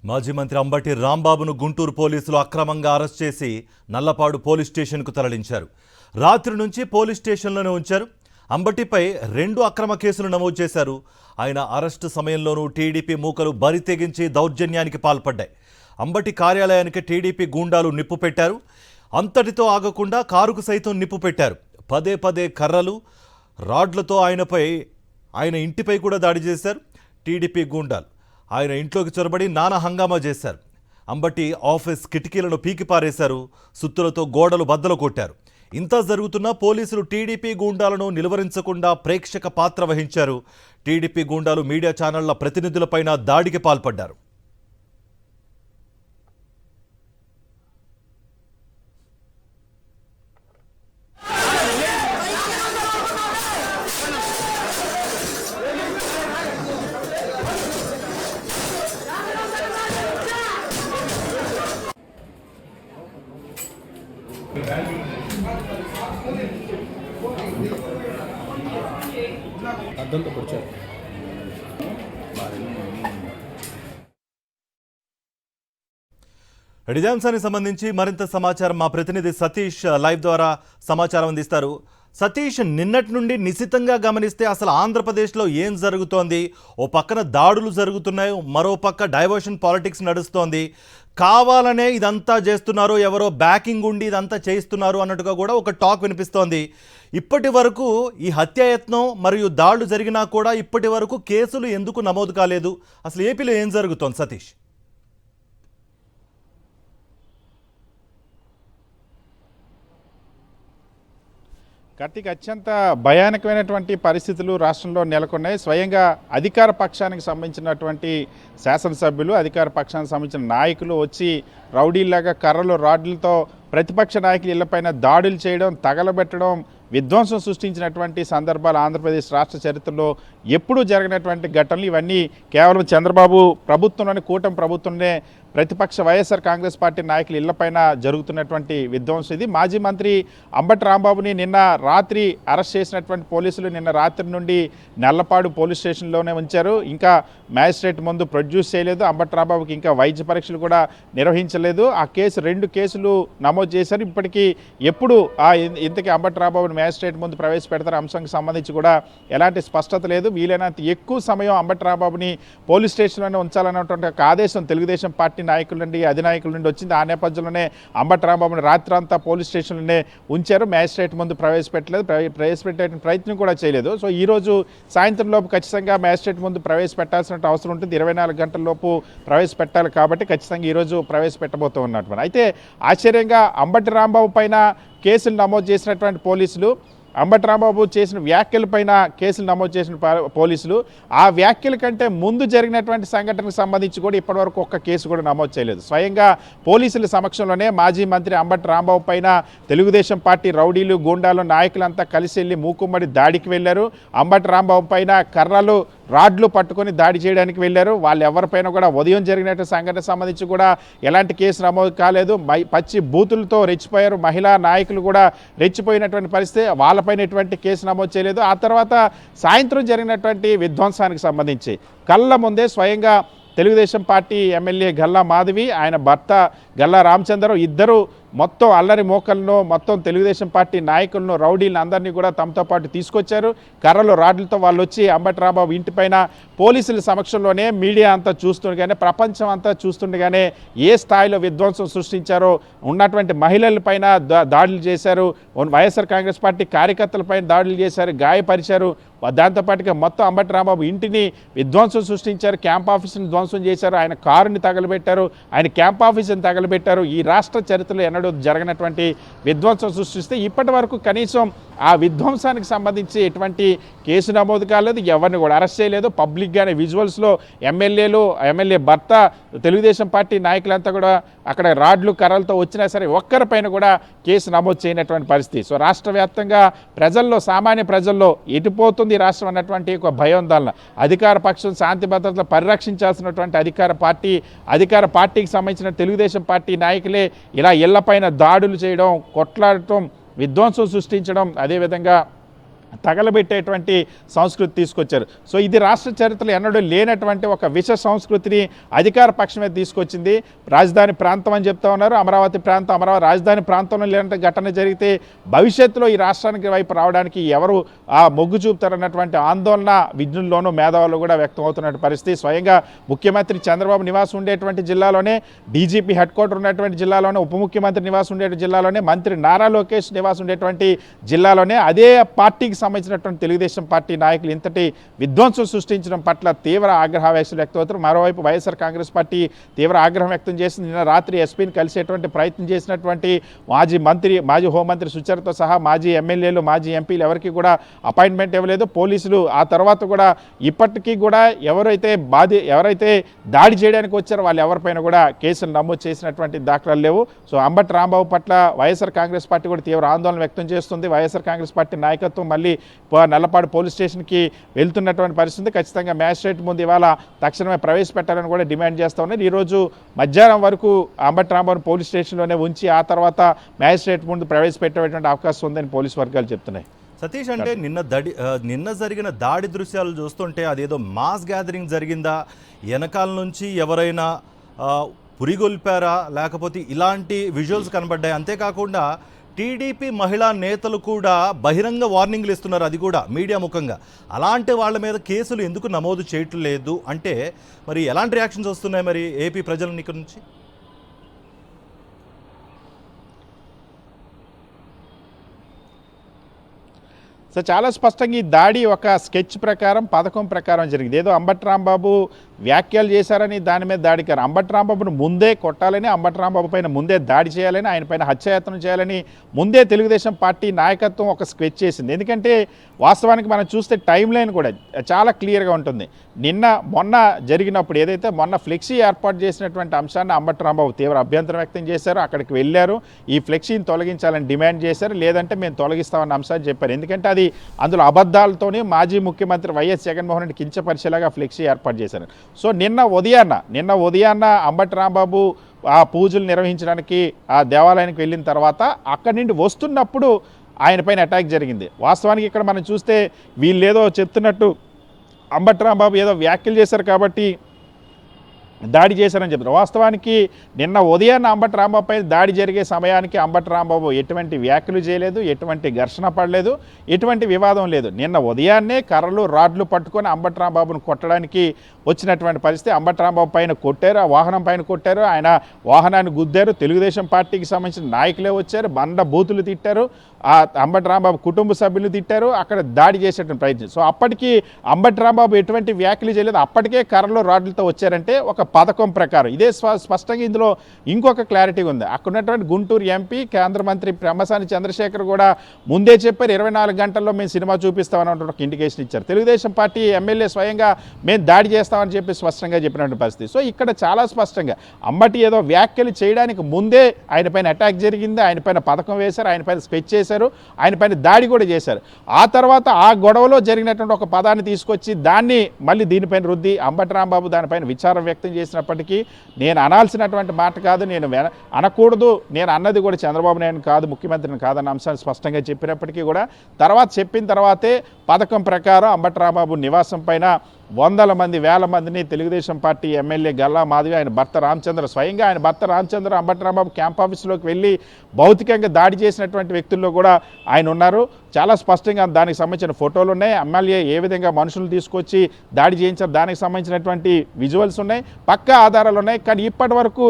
మాజీ మంత్రి అంబటి రాంబాబును గుంటూరు పోలీసులు అక్రమంగా అరెస్ట్ చేసి నల్లపాడు పోలీస్ స్టేషన్కు తరలించారు. రాత్రి నుంచి పోలీస్ స్టేషన్లోనే ఉంచారు. అంబటిపై 2 అక్రమ కేసులు నమోదు చేశారు. ఆయన అరెస్టు సమయంలోనూ టీడీపీ మూకలు బరి తెగించి దౌర్జన్యానికి పాల్పడ్డాయి. అంబటి కార్యాలయానికి టీడీపీ గూండాలు నిప్పు పెట్టారు. అంతటితో ఆగకుండా కారుకు సైతం నిప్పు పెట్టారు. పదే పదే కర్రలు, రాడ్లతో ఆయన ఇంటిపై కూడా దాడి చేశారు. టీడీపీ గూండాలు ఆయన ఇంట్లోకి చొరబడి నానా హంగామా చేశారు. అంబటి ఆఫీస్ కిటికీలను పీకిపారేశారు. సుత్తులతో గోడలు బద్దలు కొట్టారు. ఇంత జరుగుతున్నా పోలీసులు టీడీపీ గూండాలను నిలువరించకుండా ప్రేక్షక పాత్ర వహించారు. టీడీపీ గూండాలు మీడియా ఛానళ్ల ప్రతినిధులపైన దాడికి పాల్పడ్డారు. అర్థంతో పొడిచారు. ఇదే అంశానికి సంబంధించి మరింత సమాచారం మా ప్రతినిధి సతీష్ లైవ్ ద్వారా సమాచారం అందిస్తారు. సతీష్, నిన్నటి నుండి నిశితంగా గమనిస్తే అసలు ఆంధ్రప్రదేశ్లో ఏం జరుగుతోంది? ఓ పక్కన దాడులు జరుగుతున్నాయి, మరో పక్క డైవర్షన్ పాలిటిక్స్ నడుస్తోంది. కావాలనే ఇదంతా చేస్తున్నారు, ఎవరో బ్యాకింగ్ ఉండి ఇదంతా చేయిస్తున్నారు అన్నట్టుగా కూడా ఒక టాక్ వినిపిస్తోంది. ఇప్పటి వరకు ఈ హత్యాయత్నం మరియు దాడులు జరిగినా కూడా ఇప్పటి వరకు కేసులు ఎందుకు నమోదు కాలేదు? అసలు ఏపీలో ఏం జరుగుతోంది సతీష్? కార్తీక్, అత్యంత భయానకమైనటువంటి పరిస్థితులు రాష్ట్రంలో నెలకొన్నాయి. స్వయంగా అధికార పక్షానికి సంబంధించినటువంటి శాసనసభ్యులు, అధికార పక్షానికి సంబంధించిన నాయకులు వచ్చి రౌడీల్లాగా కర్రలు, రాడ్లతో ప్రతిపక్ష నాయకుల ఇళ్లపైన దాడులు చేయడం, తగలబెట్టడం, విధ్వంసం సృష్టించినటువంటి సందర్భాలు ఆంధ్రప్రదేశ్ రాష్ట్ర చరిత్రలో ఎప్పుడూ జరిగినటువంటి ఘటనలు. ఇవన్నీ కేవలం చంద్రబాబు ప్రభుత్వంలోని, కూటమి ప్రభుత్వంలోనే ప్రతిపక్ష వైఎస్ఆర్ కాంగ్రెస్ పార్టీ నాయకుల ఇళ్లపైన జరుగుతున్నటువంటి విధ్వంసం ఇది. మాజీ మంత్రి అంబటి రాంబాబుని నిన్న రాత్రి అరెస్ట్ చేసినటువంటి పోలీసులు నిన్న రాత్రి నుండి నల్లపాడు పోలీస్ స్టేషన్లోనే ఉంచారు. ఇంకా మ్యాజిస్ట్రేట్ ముందు ప్రొడ్యూస్ చేయలేదు. అంబటి రాంబాబుకి ఇంకా వైద్య పరీక్షలు కూడా నిర్వహించలేదు. ఆ కేసు 2 కేసులు నమోదు చేశారు. ఇప్పటికీ ఎప్పుడు ఇంతకీ అంబటి రాంబాబుని మ్యాజిస్ట్రేట్ ముందు ప్రవేశపెడతారు అంశానికి సంబంధించి కూడా ఎలాంటి స్పష్టత లేదు. వీలైనంత ఎక్కువ సమయం అంబటి రాంబాబుని పోలీస్ స్టేషన్లోనే ఉంచాలన్నటువంటి ఒక ఆదేశం తెలుగుదేశం పార్టీ నాయకుల నుండి, అధినాయకుల నుండి వచ్చింది. ఆ నేపథ్యంలోనే అంబటి రాంబాబుని రాత్రంతా పోలీస్ స్టేషన్లోనే ఉంచారు. మ్యాజిస్ట్రేట్ ముందు ప్రవేశపెట్టే ప్రయత్నం కూడా చేయలేదు. సో ఈరోజు సాయంత్రం లోపు ఖచ్చితంగా మ్యాజిస్ట్రేట్ ముందు ప్రవేశపెట్టాల్సిన అవసరం ఉంటుంది. 24 గంటల లోపు ప్రవేశపెట్టాలి కాబట్టి ఖచ్చితంగా ఈరోజు ప్రవేశపెట్టబోతూ ఉన్నటువంటి. అయితే ఆశ్చర్యంగా అంబటి రాంబాబు పైన కేసులు నమోదు చేసినటువంటి పోలీసులు, అంబటి రాంబాబు చేసిన వ్యాఖ్యలపైన కేసులు నమోదు చేసిన పోలీసులు ఆ వ్యాఖ్యల కంటే ముందు జరిగినటువంటి సంఘటనకు సంబంధించి కూడా ఇప్పటివరకు ఒక్క కేసు కూడా నమోదు చేయలేదు. స్వయంగా పోలీసుల సమక్షంలోనే మాజీ మంత్రి అంబటి రాంబాబు పైన తెలుగుదేశం పార్టీ రౌడీలు, గూండాలు, నాయకులంతా కలిసి వెళ్ళి మూకుమ్మడి దాడికి వెళ్ళారు. అంబటి రాంబాబు పైన కర్రలు, రాడ్లు పట్టుకొని దాడి చేయడానికి వెళ్ళారు. వాళ్ళు ఎవరిపైన కూడా ఉదయం జరిగినటువంటి సంఘటన సంబంధించి కూడా ఎలాంటి కేసు నమోదు కాలేదు. పచ్చి బూతులతో రెచ్చిపోయారు. మహిళా నాయకులు కూడా రెచ్చిపోయినటువంటి పరిస్థితి. వాళ్ళపైన ఎటువంటి కేసు నమోదు చేయలేదు. ఆ తర్వాత సాయంత్రం జరిగినటువంటి విధ్వంసానికి సంబంధించి కళ్ళ ముందే స్వయంగా తెలుగుదేశం పార్టీ ఎమ్మెల్యే గల్లా మాధవి, ఆయన భర్త గల్లా రామచంద్రరావు ఇద్దరు మొత్తం అల్లరి మోకలను, మొత్తం తెలుగుదేశం పార్టీ నాయకులను, రౌడీలను అందరినీ కూడా తమతో పాటు తీసుకొచ్చారు. కర్రలు, రాడ్లతో వాళ్ళు వచ్చి అంబటి రాంబాబు ఇంటిపైన పోలీసుల సమక్షంలోనే మీడియా అంతా చూస్తుండగానే, ప్రపంచం అంతా చూస్తుండగానే ఏ స్థాయిలో విధ్వంసం సృష్టించారో, ఉన్నటువంటి మహిళలపైన దాడులు చేశారు, వైఎస్ఆర్ కాంగ్రెస్ పార్టీ కార్యకర్తలపైన దాడులు చేశారు, గాయపరిచారు. దాంతోపాటుగా మొత్తం అంబటి రాంబాబు ఇంటిని విధ్వంసం సృష్టించారు. క్యాంప్ ఆఫీస్ని ధ్వంసం చేశారు. ఆయన కారుని తగలబెట్టారు. ఆయన క్యాంప్ ఆఫీస్ని తగలబెట్టారు. ఈ రాష్ట్ర చరిత్రలో ఎన్నడూ జరగనటువంటి విధ్వంసం సృష్టిస్తే ఇప్పటి వరకు కనీసం ఆ విధ్వంసానికి సంబంధించి ఎటువంటి కేసు నమోదు కాలేదు. ఎవరిని కూడా అరెస్ట్ చేయలేదు. పబ్లిక్గానే విజువల్స్లో ఎమ్మెల్యే భర్త, తెలుగుదేశం పార్టీ నాయకులంతా కూడా అక్కడ రాడ్లు, కర్రలతో వచ్చినా సరే ఒక్కరిపైన కూడా కేసు నమోదు చేయనటువంటి పరిస్థితి. సో రాష్ట్ర వ్యాప్తంగా ప్రజల్లో, సామాన్య ప్రజల్లో ఎటుపోతుంది రాష్ట్రం అన్నటువంటి ఒక భయోందోళన. అధికార పక్షం శాంతి భద్రతలు పరిరక్షించాల్సినటువంటి అధికార పార్టీకి సంబంధించిన తెలుగుదేశం పార్టీ నాయకులే ఇలా ఇళ్లపైన దాడులు చేయడం, కొట్లాడటం, విధ్వంసం సృష్టించడం, అదేవిధంగా తగలబెట్టేటువంటి సంస్కృతి తీసుకొచ్చారు. సో ఇది రాష్ట్ర చరిత్రలో ఎన్నడూ లేనటువంటి ఒక విష సంస్కృతిని అధికార పక్షమే తీసుకొచ్చింది. రాజధాని ప్రాంతం అని చెప్తా ఉన్నారు, అమరావతి ప్రాంతం, అమరావతి రాజధాని ప్రాంతంలో లేనంటే ఘటన జరిగితే భవిష్యత్తులో ఈ రాష్ట్రానికి వైపు రావడానికి ఎవరు ఆ మొగ్గు చూపుతారన్నటువంటి ఆందోళన విజ్ఞుల్లోనూ మేధావులు కూడా వ్యక్తం అవుతున్న పరిస్థితి. స్వయంగా ముఖ్యమంత్రి చంద్రబాబు నివాసం ఉండేటువంటి జిల్లాలోనే, డీజీపీ హెడ్ క్వార్టర్ ఉన్నటువంటి జిల్లాలోనే, ఉప ముఖ్యమంత్రి నివాసం ఉండే జిల్లాలోనే, మంత్రి నారా లోకేష్ నివాసం ఉండేటువంటి జిల్లాలోనే అదే పార్టీకి సంబంధించినటువంటి తెలుగుదేశం పార్టీ నాయకులు ఇంతటి విధ్వంసం సృష్టించడం పట్ల తీవ్ర ఆగ్రహావేశాలు వ్యక్తమవుతారు. మరోవైపు వైఎస్ఆర్ కాంగ్రెస్ పార్టీ తీవ్ర ఆగ్రహం వ్యక్తం చేసింది. నిన్న రాత్రి ఎస్పీని కలిసేటువంటి ప్రయత్నం చేసినటువంటి మాజీ హోంమంత్రి సుచరితో సహా మాజీ ఎమ్మెల్యేలు, మాజీ ఎంపీలు ఎవరికి కూడా అపాయింట్మెంట్ ఇవ్వలేదు. పోలీసులు ఆ తర్వాత కూడా ఇప్పటికీ కూడా ఎవరైతే దాడి చేయడానికి వచ్చారో వాళ్ళు ఎవరిపైన కూడా కేసులు నమోదు చేసినటువంటి దాఖలాలు లేవు. సో అంబటి రాంబాబు పట్ల వైఎస్ఆర్ కాంగ్రెస్ పార్టీ కూడా తీవ్ర ఆందోళన వ్యక్తం చేస్తుంది. వైఎస్ఆర్ కాంగ్రెస్ పార్టీ నాయకత్వం మళ్ళీ నల్లపాడు పోలీస్ స్టేషన్కి వెళ్తున్నటువంటి పరిస్థితి. ఖచ్చితంగా మ్యాజిస్ట్రేట్ ముందు ఇవాళ తక్షణమే ప్రవేశపెట్టాలని కూడా డిమాండ్ చేస్తూ ఉన్నారు. ఈరోజు మధ్యాహ్నం వరకు అంబటి రాంబాబు పోలీస్ స్టేషన్లోనే ఉంచి ఆ తర్వాత మ్యాజిస్ట్రేట్ ముందు ప్రవేశపెట్టేటువంటి అవకాశం ఉందని పోలీసు వర్గాలు చెప్తున్నాయి. సతీష్, అంటే నిన్న జరిగిన దాడి దృశ్యాలు చూస్తుంటే అదేదో మాస్ గ్యాదరింగ్ జరిగిందా, వెనకాల నుంచి ఎవరైనా పురిగొల్పారా, లేకపోతే ఇలాంటి విజువల్స్ కనబడ్డాయి. అంతేకాకుండా టీడీపీ మహిళా నేతలు కూడా బహిరంగ వార్నింగ్లు ఇస్తున్నారు, అది కూడా మీడియా ముఖంగా. అలాంటి వాళ్ళ మీద కేసులు ఎందుకు నమోదు చేయట్లేదు అంటే మరి ఎలాంటి రియాక్షన్స్ వస్తున్నాయి మరి ఏపీ ప్రజల నుంచి? సో చాలా స్పష్టంగా ఈ దాడి ఒక స్కెచ్ ప్రకారం, పథకం ప్రకారం జరిగింది. ఏదో అంబటి రాంబాబు వ్యాఖ్యలు చేశారని దాని మీద దాడికారు. అంబటి రాంబాబును ముందే కొట్టాలని, అంబటి రాంబాబు పైన ముందే దాడి చేయాలని, ఆయన పైన హత్యాయత్నం చేయాలని ముందే తెలుగుదేశం పార్టీ నాయకత్వం ఒక స్కెచ్ చేసింది. ఎందుకంటే వాస్తవానికి మనం చూస్తే టైం లైన్ కూడా చాలా క్లియర్గా ఉంటుంది. మొన్న జరిగినప్పుడు ఏదైతే మొన్న ఫ్లెక్సీ ఏర్పాటు చేసినటువంటి అంశాన్ని అంబటి రాంబాబు తీవ్ర అభ్యంతరం వ్యక్తం చేశారు. అక్కడికి వెళ్ళారు, ఈ ఫ్లెక్సీని తొలగించాలని డిమాండ్ చేశారు. లేదంటే మేము తొలగిస్తామన్న అంశాన్ని చెప్పారు. ఎందుకంటే అది అందులో అబద్ధాలతోనే మాజీ ముఖ్యమంత్రి వైఎస్ జగన్మోహన్ రెడ్డి కించపరిచేలాగా ఫ్లెక్సీ ఏర్పాటు చేశారు. సో నిన్న ఉదయాన్న అంబటి రాంబాబు ఆ పూజలు నిర్వహించడానికి ఆ దేవాలయానికి వెళ్ళిన తర్వాత అక్కడి నుండి వస్తున్నప్పుడు ఆయన పైన అటాక్ జరిగింది. వాస్తవానికి ఇక్కడ మనం చూస్తే వీళ్ళేదో చెప్తున్నట్టు అంబటి రాంబాబు ఏదో వ్యాఖ్యలు చేశారు కాబట్టి దాడి చేశారని చెప్తారు. వాస్తవానికి నిన్న ఉదయాన్న అంబటి రాంబాబు పై దాడి జరిగే సమయానికి అంబటి రాంబాబు ఎటువంటి వ్యాఖ్యలు చేయలేదు, ఎటువంటి ఘర్షణ పడలేదు, ఎటువంటి వివాదం లేదు. నిన్న ఉదయాన్నే కర్రలు, రాడ్లు పట్టుకొని అంబటి రాంబాబును కొట్టడానికి వచ్చినటువంటి పరిస్థితి. అంబటి రాంబాబు పైన కొట్టారు, ఆ వాహనం పైన కొట్టారు, ఆయన వాహనాన్ని గుద్దారు. తెలుగుదేశం పార్టీకి సంబంధించిన నాయకులే వచ్చారు, బండ బూతులు తిట్టారు, ఆ అంబటి రాంబాబు కుటుంబ సభ్యులు తిట్టారు, అక్కడ దాడి చేసేటువంటి ప్రయత్నం. సో అప్పటికి అంబటి రాంబాబు ఎటువంటి వ్యాఖ్యలు చేయలేదు, అప్పటికే కర్రలు, రాడ్లతో వచ్చారంటే ఒక పథకం ప్రకారం. ఇదే స్పష్టంగా ఇందులో ఇంకొక క్లారిటీ ఉంది. అక్కడ ఉన్నటువంటి గుంటూరు ఎంపీ, కేంద్ర మంత్రి పెమ్మసాని చంద్రశేఖర్ కూడా ముందే చెప్పారు 24 గంటల్లో మేము సినిమా చూపిస్తామని ఒక ఇండికేషన్ ఇచ్చారు. తెలుగుదేశం పార్టీ ఎమ్మెల్యే స్వయంగా మేము దాడి చేస్తామని చెప్పి స్పష్టంగా చెప్పినటువంటి పరిస్థితి. సో ఇక్కడ చాలా స్పష్టంగా అంబటి ఏదో వ్యాఖ్యలు చేయడానికి ముందే ఆయన పైన అటాక్ జరిగింది, ఆయన పైన పథకం వేశారు, ఆయన పైన స్కెచ్ చేశారు, ఆయన పైన దాడి కూడా చేశారు. ఆ తర్వాత ఆ గొడవలో జరిగినటువంటి ఒక పదాన్ని తీసుకొచ్చి దాన్ని మళ్ళీ దీనిపైన రుద్ది అంబటి రాంబాబు దానిపైన విచారం వ్యక్తం చేసినప్పటికీ నేను అనాల్సినటువంటి మాట కాదు, నేను అనకూడదు, నేను అన్నది కూడా చంద్రబాబు నాయుడు కాదు, ముఖ్యమంత్రిని కాదన్న అంశాన్ని స్పష్టంగా చెప్పినప్పటికీ కూడా చెప్పిన తర్వాతే పథకం ప్రకారం అంబటి రాంబాబు నివాసం పైన వందల మంది, వేల మందిని తెలుగుదేశం పార్టీ ఎమ్మెల్యే గల్లా మాధవి, ఆయన భర్త రామచంద్ర, స్వయంగా ఆయన భర్త రామచంద్ర అంబటి రాంబాబు క్యాంప్ ఆఫీసులోకి వెళ్ళి భౌతికంగా దాడి చేసినటువంటి వ్యక్తుల్లో కూడా ఆయన ఉన్నారు. చాలా స్పష్టంగా దానికి సంబంధించిన ఫోటోలు ఉన్నాయి. ఎమ్మెల్యే ఏ విధంగా మనుషులు తీసుకొచ్చి దాడి చేయించారు దానికి సంబంధించినటువంటి విజువల్స్ ఉన్నాయి, పక్కా ఆధారాలు ఉన్నాయి. కానీ ఇప్పటి వరకు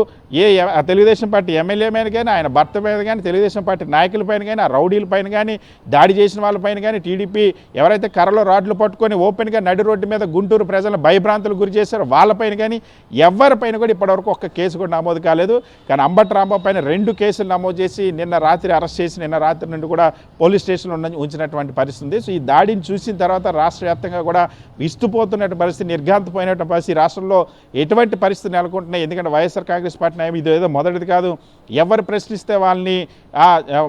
తెలుగుదేశం పార్టీ ఎమ్మెల్యే మీద కానీ, ఆయన భర్త మీద కానీ, తెలుగుదేశం పార్టీ నాయకుల పైన కానీ, ఆ రౌడీల పైన కానీ, దాడి చేసిన వాళ్ళపైన కానీ, టీడీపీ ఎవరైతే కర్రలో రాడ్లు పట్టుకొని ఓపెన్గా నడి రోడ్డు మీద గుంటూరు ప్రజలను భయభ్రాంతులకు గురి చేశారో వాళ్ళపైన కానీ ఎవరిపైన కూడా ఇప్పటివరకు ఒక్క కేసు కూడా నమోదు కాలేదు. కానీ అంబటి రాంబాబు పైన 2 కేసులు నమోదు చేసి నిన్న రాత్రి అరెస్ట్ చేసి నిన్న రాత్రి నుండి కూడా పోలీస్ స్టేషన్లో ఉంచినటువంటి పరిస్థితి. సో ఈ దాడిని చూసిన తర్వాత రాష్ట్ర వ్యాప్తంగా కూడా విస్తుపోతున్నటువంటి పరిస్థితి, నిర్ఘాంతపోయినటువంటి పరిస్థితి, రాష్ట్రంలో ఎటువంటి పరిస్థితి నెలకొంటున్నాయి. ఎందుకంటే వైఎస్ఆర్ కాంగ్రెస్ పార్టీ నాయకులు ఇది ఏదో మొదటిది కాదు, ఎవరు ప్రశ్నిస్తే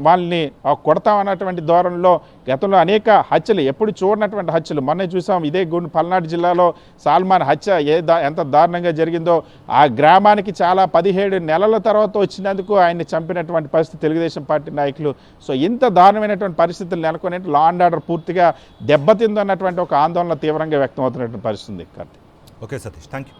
వాళ్ళని కొడతామన్నటువంటి ధోరణిలో గతంలో అనేక హత్యలు ఎప్పుడు చూడనటువంటి హత్యలు మొన్నే చూసాం. ఇదే పల్నాడు జిల్లాలో సాల్మాన్ హత్య ఎంత దారుణంగా జరిగిందో, ఆ గ్రామానికి చాలా 17 నెలల తర్వాత వచ్చినందుకు ఆయన్ని చంపినటువంటి పరిస్థితి తెలుగుదేశం పార్టీ నాయకులు. సో ఇంత దారుణమైనటువంటి పరిస్థితులు నెలకొని లా అండ్ ఆర్డర్ పూర్తిగా దెబ్బతిందన్నటువంటి ఒక ఆందోళన తీవ్రంగా వ్యక్తం అవుతున్నటువంటి పరిస్థితి ఉంది. Karthik. Okay Satish, thank you.